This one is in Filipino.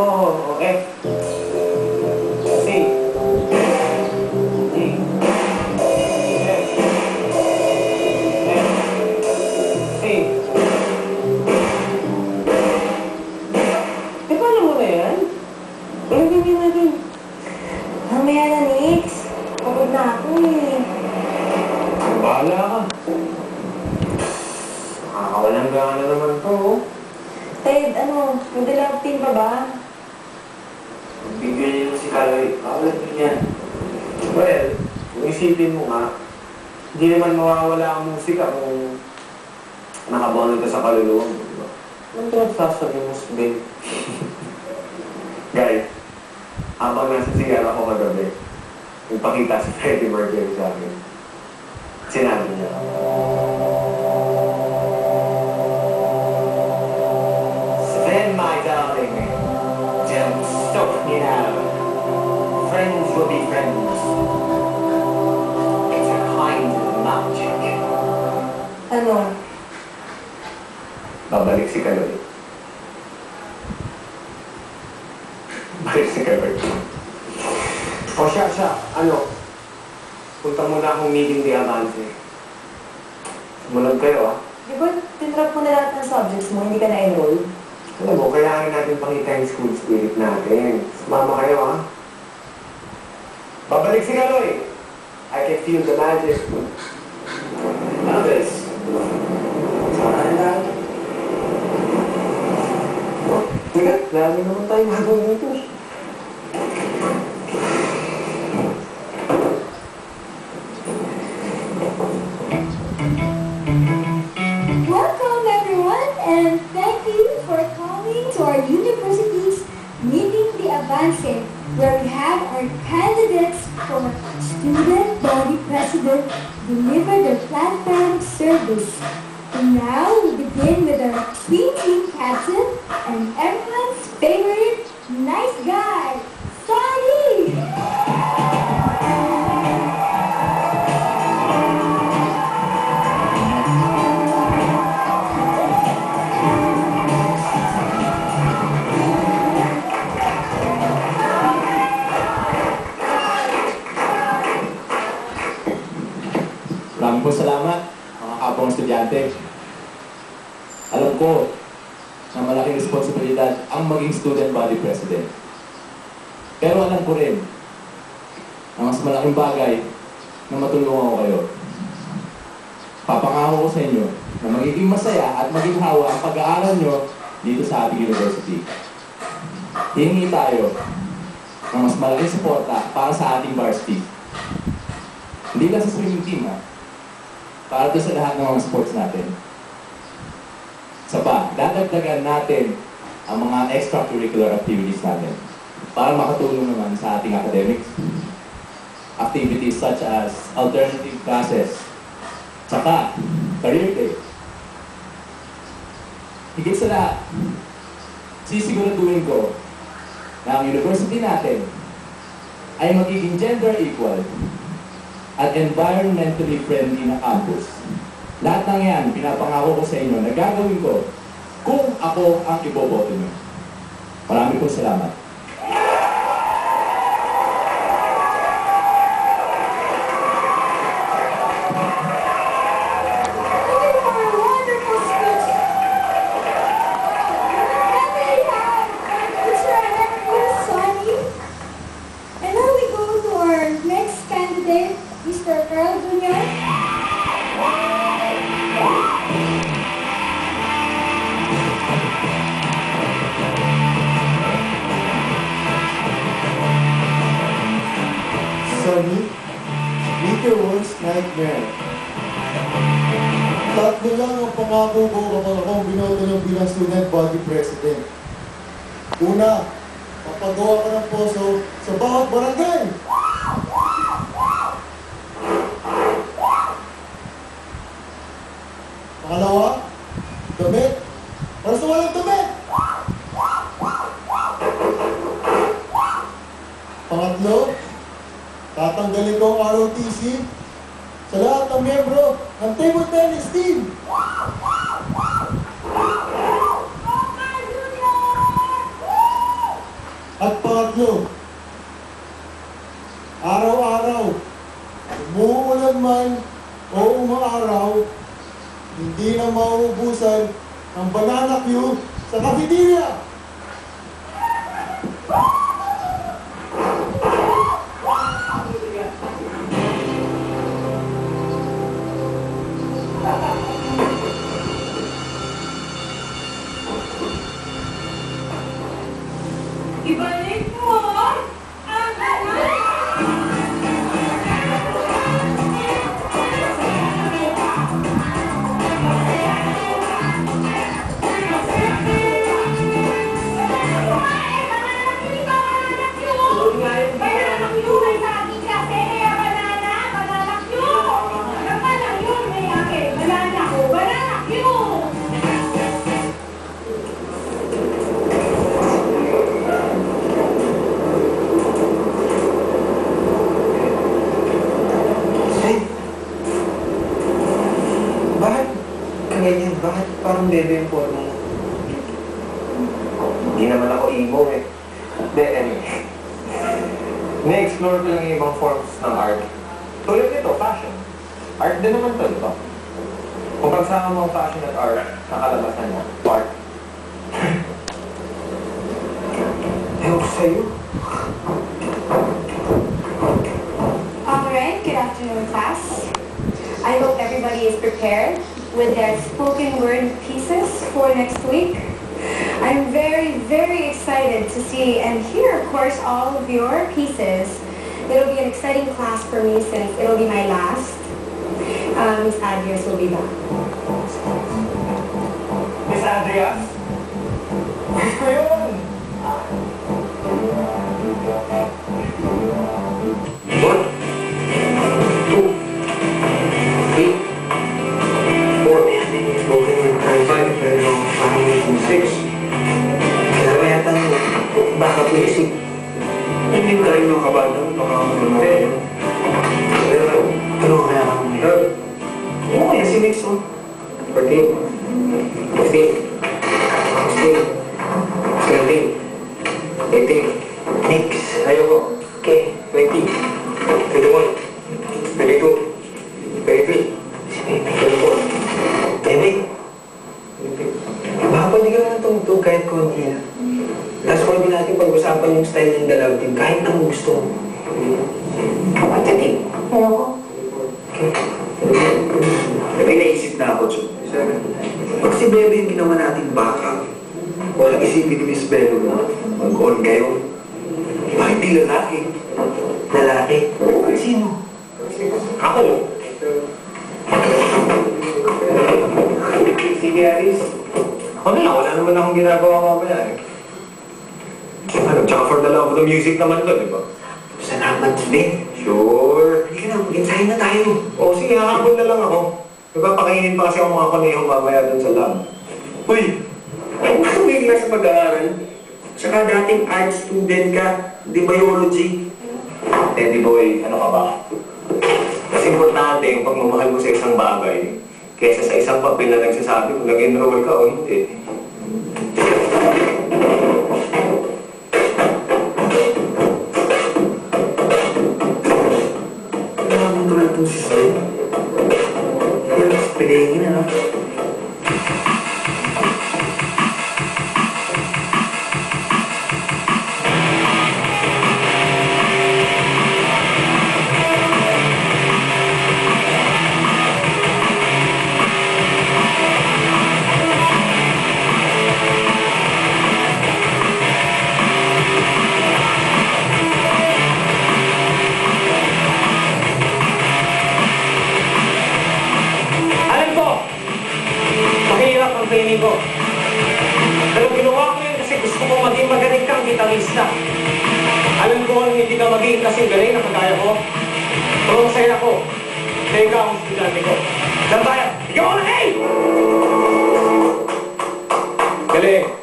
O, F. C. D. F. F. C. Di ba alam mo na yan? Ilagay natin. Mamaya na, Nix. Pagod na ako eh. Bahala ka. Nakakawalang gana naman to. Ted, ano? Mag-love team pa ba? Bigyan niyo si Kaloy. Kawalan niyo yan. Well, kung isipin mo nga, hindi naman mawawala ang musika kung nakabonod ka sa kaluluwa mo, di ba? Ano ba sasabi mo, babe? Guys, habang nasa sigara ko kagabi, nagpakita si Freddie Mercury sa akin. Sinabi niya, "Then, my darling, don't stop me now. Friends will be friends. It's a kind of magic." Ano? Babalik si Kaloy. Balik si Kaloy. O siya, ano? Punta muna akong meeting di Avance. Sumunod kayo, ah. Di ba, tinrap mo na lahat ng subjects mo, hindi ka na-enroll? Alam mo, kailangan natin pakita yung school spirit natin. Sumama kayo, ha? Babalik si Kaloy! I can feel the magic. Ano, guys? Saan na lang? Teka, lalo naman tayo magawin dito. Welcome everyone, and thank you for coming to our university's Meeting the Avance, where we have our candidates for Student Body President deliver their plant-parent service. And now we begin with our Twin Team captain and everyone's favorite nice guy, Sonny! Maraming po salamat, mga kapong estudyante. Alam ko na malaking responsibilidad ang maging student body president. Pero alam ko rin na mas malaking bagay na matulungan ko kayo. Papangako ko sa inyo na magiging masaya at maginhawa ang pag-aaral nyo dito sa ating university. Hihingi tayo ng mas malaking suporta para sa ating varsity. Hindi lang sa swimming team, ha? Para doon sa lahat ng mga sports natin. Sa pa, dadagdagan natin ang mga extracurricular activities natin para makatulong naman sa ating academics. Activities such as alternative classes, saka career day. Higit sa lahat, sisiguraduhin ko na ang university natin ay magiging gender equal at environmentally friendly na campus. Lahat ng yan, pinapangako ko sa inyo na gagawin ko kung ako ang iboboto nyo. Maraming po salamat. Mr. Carl Jr. Sonny, meet your worst nightmare. Tatlo lang ang pangako ko kapag akong binoto ng bilang student body president. Una, papagawa ka ng poso sa bawat barangay. Pangalawa, damit para sa walang damit. Pangatlo, tatanggalin ko ang ROTC sa lahat ng miyembro ng table tennis team. At pangatlo, araw-araw, umuulan man o umaaraw, hindi na mauubusan ang banana Q sa cafeteria. Ibalik mo ang Bakit ganyan? Bakit parang bebe yung forma mo? Hindi naman ako emo eh. Hindi, anyway. Na-explore ko lang yung ibang forms ng art. Tulad nito, fashion. Art din naman to, di ba? Kung pagsama mo ang fashion at art, nakalabasan niya, art. Ewan ko sa'yo. Alright, good afternoon, class. I hope everybody is prepared with their spoken word pieces for next week. I'm very, very excited to see and hear, of course, all of your pieces. It'll be an exciting class for me since it'll be my last. Miss Adrias will be back. Miss Adrias? Miss ko yun! One, two, three, four, spoken word, five, pero parang six. Dalawa yata yung backup music. Hindi ka rin yung kabado, baka pero kaya ka muna. Oo, yan si Mix, oh. 14, 15, 16, 17, 18, Mix, ayoko. Okay, 20, 21, 22, 23, 24, Bebe. Baka pwede ka naman tumutog kahit konti na. Tapos pwede natin pag-usapan yung style ng dalaw din, kahit anong gusto mo. Pagdating. Ayoko. May naisip na ako, Chuk. Pag si Bebe yung ginawa natin baka, walang isipin ni Miss Bebe mo, mag-on kayo. Bakit di lalaki? Lalaki? Sino? Ako. Sige, Aris. Ako na lang, wala naman akong ginagawa mamaya eh. Ano, tsaka for the love of the music naman to, di ba? Salamat din. Sure. Hindi ka na, mag-ensayo na tayo. O sige, hahapon na lang ako. Nagpapakainin pa kasi ako mga kaneho mamaya dun sa lab. Uy! Ay, bakit may class mag-aaral? Saka dating art student ka, di biology. Teddy boy, ano ka ba? Mas importante yung pagmamahal mo sa isang bagay kaysa sa isang papel na nagsasabi kung nag-enroll ka o hindi. Itong si Sir. Yung spelling na. Training ko. Pero ginawa ko yun kasi gusto ko maging magaling kang gitarista. Alam ko kung hindi ka maging kasi galing na kagaya ko. Pero masaya ako. Kaya ikaw ang estudyante ko. Diyan tayo. Ikaw na, hey! Galing.